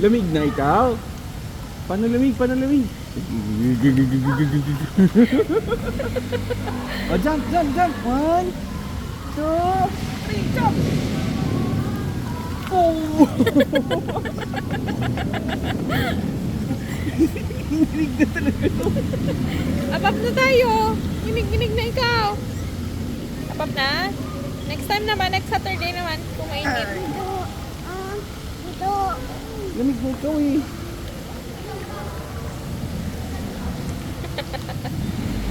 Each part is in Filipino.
Lamig na ikaw? Paano lamig? Paano lamig? Oh, jump, jump, jump! 1, 2, 3, jump! Oh! Hinilig na talaga. Abab na tayo. Ginig-ginig na ikaw. Abab na. Next time naman, next Saturday naman, kung mainit. Lamig na ikaw eh.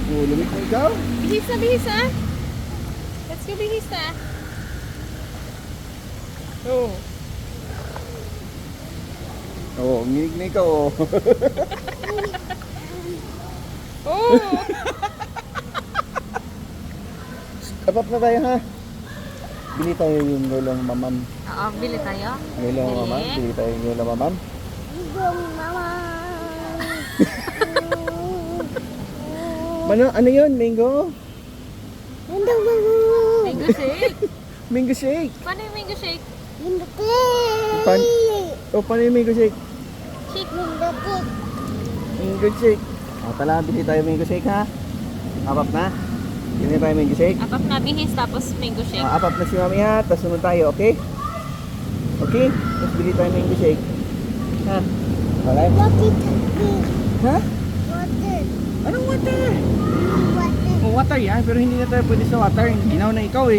Oh, lamig na ikaw? Bihis na, bihis na. Let's go bihis na. Oh. Oo, nginig na ikaw oh. Oh. Abap na tayo ha. Bili tayo yung lolong mamam. Oo, bili tayo. Lolong mamam, bili tayo yung lolong mamam. Ano yun? Mango? Mango shake. Mango shake. Paano yung mango shake? Paano yung mango shake? Shake. Mango shake. O, tala, bili tayo mango shake ha. Abap na. Bili tayo mango shake. Abab na, bihis, tapos mango shake. Abap na si mami ha. Tapos sunod tayo, okay? Okay? Tapos bili tayo mango shake. Ha? Alright? Ha? Anong water? Oh, water yan, pero hindi na tayo pwede sa water. Ginaw na ikaw eh.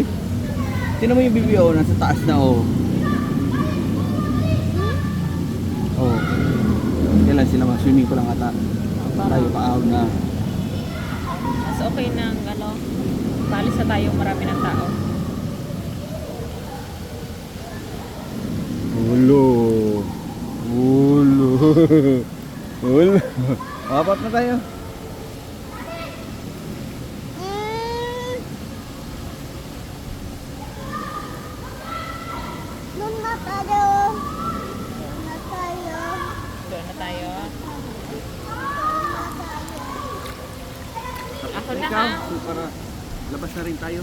Tinan mo yung BBO, nasa taas na oh. Oh. Kailan sila mag-swimming ko lang ata. Tayo paahon na. Mas okay na ang ano. Balis na tayo, marami ng tao. Ulo. Ulo. Ulo. Apat na tayo. Doon na tayo. Ako na Ikaw, ha. so para labas na rin tayo.